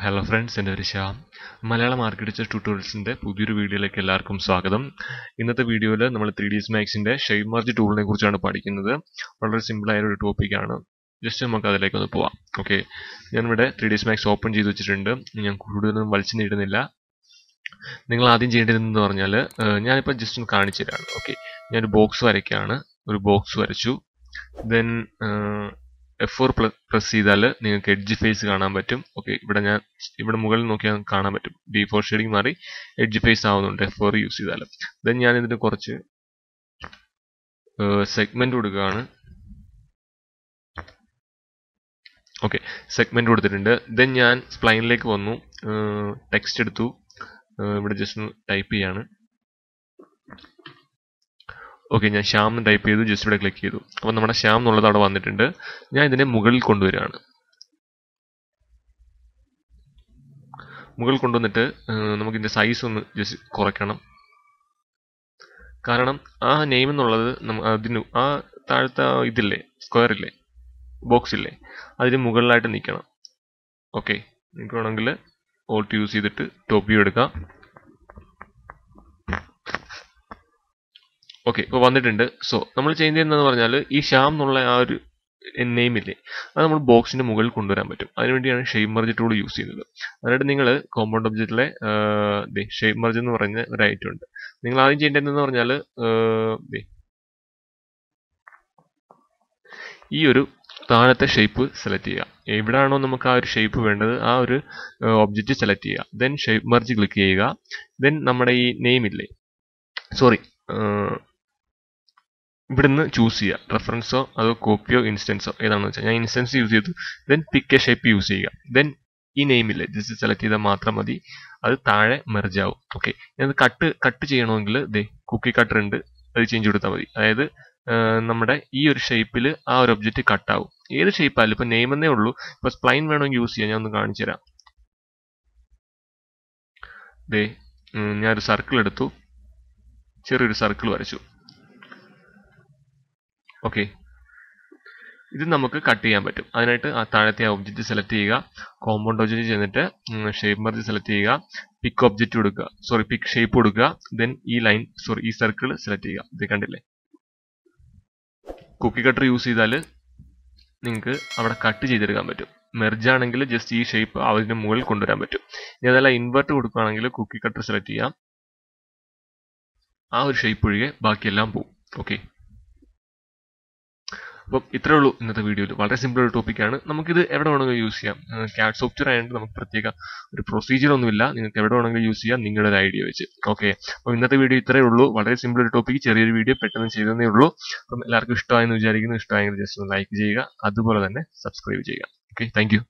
Hello friends, എൻ്റെ പേര് Shyam. Malayalam architecture ട്യൂട്ടോറിയൽസിൻ്റെ പുതിയൊരു വീഡിയോയിലേക്ക് എല്ലാവർക്കും സ്വാഗതം. ഇന്നത്തെ വീഡിയോയിൽ നമ്മൾ 3ds Maxന്റെ ShapeMerge ടൂളിനെ കുറിച്ചാണ് പഠിക്കുന്നത്. വളരെ സിമ്പിളായ ഒരു ടോപ്പിക്കാണ്. ജസ്റ്റ് നമുക്ക് അതിലേക്കൊന്ന് പോവാം. ഓക്കെ, ഞാനിവിടെ 3ds Max ഓപ്പൺ ചെയ്ത് വെച്ചിട്ടുണ്ട്. ഞാൻ കൂടുതലൊന്നും വലിച്ചു നീട്ടുന്നില്ല. നിങ്ങൾ ആദ്യം ചെയ്യേണ്ടതെന്ന് പറഞ്ഞാൽ ഞാനിപ്പോൾ ജസ്റ്റ് ഒന്ന് കാണിച്ചു തരാണ്. ഓക്കെ, ഞാനൊരു ബോക്സ് വരയ്ക്കുകയാണ്. ഒരു ബോക്സ് വരച്ചു. ദെൻ F4 പ്രസ് ചെയ്താൽ നിങ്ങൾക്ക് എഡ്ജ് ഫേസ് കാണാൻ പറ്റും. ഓക്കെ, ഇവിടെ മുകളിൽ നോക്കിയാൽ കാണാൻ പറ്റും. B4 ഷെയ്ഡിങ് മാറി എഡ്ജ് ഫേസ് ആവുന്നുണ്ട് F4 യൂസ് ചെയ്താൽ. ദെൻ ഞാൻ ഇതിന് കുറച്ച് സെഗ്മെന്റ് കൊടുക്കുകയാണ്. ഓക്കെ, സെഗ്മെന്റ് കൊടുത്തിട്ടുണ്ട്. ദെൻ ഞാൻ സ്പ്ലൈനിലേക്ക് വന്നു, ടെക്സ്റ്റ് എടുത്തു. ഇവിടെ ജസ്റ്റ് ഒന്ന് ടൈപ്പ് ചെയ്യാണ്. ഓക്കെ, ഞാൻ ശ്യാം എന്ന് ടൈപ്പ് ചെയ്തു. ജസ്റ്റ് ഇവിടെ ക്ലിക്ക് ചെയ്തു. അപ്പോൾ നമ്മുടെ ശ്യാം എന്നുള്ളത് അവിടെ വന്നിട്ടുണ്ട്. ഞാൻ ഇതിനെ മുകളിൽ കൊണ്ടുവരികയാണ്. മുകളിൽ കൊണ്ടുവന്നിട്ട് നമുക്കിതിൻ്റെ സൈസ് ഒന്ന് ജസ്റ്റ് കുറയ്ക്കണം. കാരണം ആ നെയിം എന്നുള്ളത് അതിന് ആ താഴത്തെ ഇതില്ലേ, സ്ക്വയർ ഇല്ലേ, ബോക്സ് ഇല്ലേ, അതിന് മുകളിലായിട്ട് നിൽക്കണം. ഓക്കെ, നിങ്ങൾക്ക് വേണമെങ്കിൽ ഓൾട്ട് യൂസ് ചെയ്തിട്ട് ടോപ്പ് വ്യൂ എടുക്കാം. ഓക്കെ, ഇപ്പോൾ വന്നിട്ടുണ്ട്. സോ നമ്മൾ ചെയ്യുന്നത് എന്താണെന്ന് പറഞ്ഞാൽ ഈ ശ്യാം എന്നുള്ള ആ ഒരു നെയിം ഇല്ലേ, അത് നമ്മൾ ബോക്സിന്റെ മുകളിൽ കൊണ്ടുവരാൻ പറ്റും. അതിനുവേണ്ടിയാണ് ShapeMerge ടൂൾ യൂസ് ചെയ്യുന്നത്. അതിനായിട്ട് നിങ്ങൾ കോമ്പൗണ്ട് ഒബ്ജക്റ്റിലെ ShapeMerge എന്ന് പറയുന്ന ഒരു ഐറ്റം ഉണ്ട്. നിങ്ങൾ ആദ്യം ചെയ്യേണ്ടതെന്ന് പറഞ്ഞാൽ ഈ ഒരു താഴത്തെ ഷേപ്പ് സെലക്ട് ചെയ്യുക. എവിടെയാണോ നമുക്ക് ആ ഒരു ഷേപ്പ് വേണ്ടത് ആ ഒരു ഒബ്ജക്റ്റ് സെലക്ട് ചെയ്യുക. ദെൻ ShapeMerge ക്ലിക്ക് ചെയ്യുക. ദെൻ നമ്മുടെ ഈ നെയിം ഇല്ലേ, സോറി, ഇവിടുന്ന് ചൂസ് ചെയ്യുക. റെഫറൻസോ അതോ കോപ്പിയോ ഇൻസ്റ്റൻസോ ഏതാണെന്ന് വെച്ചാൽ ഞാൻ ഇൻസ്റ്റൻസ് യൂസ് ചെയ്തു. Then pick A shape use ചെയ്യുക. ദെൻ ഈ നെയിമില്ലേ ജസ്റ്റ് സെലക്ട് ചെയ്താൽ മാത്രം മതി, അത് താഴെ മെർജ് ആവും. ഓക്കെ, ഞാൻ കട്ട് ചെയ്യണമെങ്കിൽ കുക്കി കട്ടർ ഉണ്ട്, അത് ചേഞ്ച് കൊടുത്താൽ മതി. അതായത് നമ്മുടെ ഈ ഒരു ഷേപ്പിൽ ആ ഒരു ഒബ്ജക്റ്റ് കട്ടാവും. ഏത് ഷേപ്പായാലും ഇപ്പം നെയിം എന്നേ ഉള്ളൂ. ഇപ്പം സ്പ്ലൈൻ വേണമെങ്കിൽ യൂസ് ചെയ്യാം. ഞാൻ ഒന്ന് കാണിച്ചു തരാം. ഞാനൊരു സർക്കിൾ എടുത്തു, ചെറിയൊരു സർക്കിൾ വരച്ചു. ഓക്കെ, ഇത് നമുക്ക് കട്ട് ചെയ്യാൻ പറ്റും. അതിനായിട്ട് ആ താഴത്തെ ആ ഒബ്ജക്റ്റ് സെലക്ട് ചെയ്യുക. കോമ്പൗണ്ട് ഒബ്ജക്റ്റ് ചെന്നിട്ട് ShapeMerge സെലക്ട് ചെയ്യുക. പിക്ക് ഒബ്ജക്റ്റ് കൊടുക്കുക, സോറി പിക്ക് ഷേപ്പ് കൊടുക്കുക. ദെൻ ഈ ലൈൻ, സോറി ഈ സർക്കിൾ സെലക്ട് ചെയ്യുക. ഇത് കണ്ടില്ലേ, കുക്കി കട്ടർ യൂസ് ചെയ്താൽ നിങ്ങൾക്ക് അവിടെ കട്ട് ചെയ്തെടുക്കാൻ പറ്റും. മെർജ് ആണെങ്കിൽ ജസ്റ്റ് ഈ ഷേപ്പ് അതിന്റെ മുകളിൽ കൊണ്ടുവരാൻ പറ്റും. ഇനി അതല്ല ഇൻവെർട്ട് കൊടുക്കുകയാണെങ്കിൽ കുക്കി കട്ടർ സെലക്ട് ചെയ്യാം. ആ ഒരു ഷേപ്പ് ഒഴികെ ബാക്കിയെല്ലാം പോകും. ഓക്കെ, അപ്പം ഇത്രേ ഉള്ളൂ ഇന്നത്തെ വീഡിയോയിൽ. വളരെ സിമ്പിൾ ഒരു ടോപ്പിക്കാണ്. നമുക്കിത് എവിടെ വേണമെങ്കിലും യൂസ് ചെയ്യാം. CAD സോഫ്റ്റ്വെയർ ആയതുകൊണ്ട് നമുക്ക് പ്രത്യേക ഒരു പ്രൊസീജിയർ ഒന്നുമില്ല. നിങ്ങൾക്ക് എവിടെ വേണമെങ്കിലും യൂസ് ചെയ്യാം നിങ്ങളുടെ ഒരു ഐഡിയ വെച്ച്. ഓക്കെ, അപ്പോൾ ഇന്നത്തെ വീഡിയോ ഇത്രയേ ഉള്ളൂ. വളരെ സിമ്പിൾ ഒരു ടോപ്പിക്ക്, ചെറിയൊരു വീഡിയോ പെട്ടെന്ന് ചെയ്തതേ ഉള്ളൂ. അപ്പം എല്ലാവർക്കും ഇഷ്ടമായെന്ന് വിചാരിക്കുന്നു. ഇഷ്ടമായെങ്കിൽ ജസ്റ്റ് ഒന്ന് ലൈക്ക് ചെയ്യുക, അതുപോലെ തന്നെ സബ്സ്ക്രൈബ് ചെയ്യുക. Okay, thank you.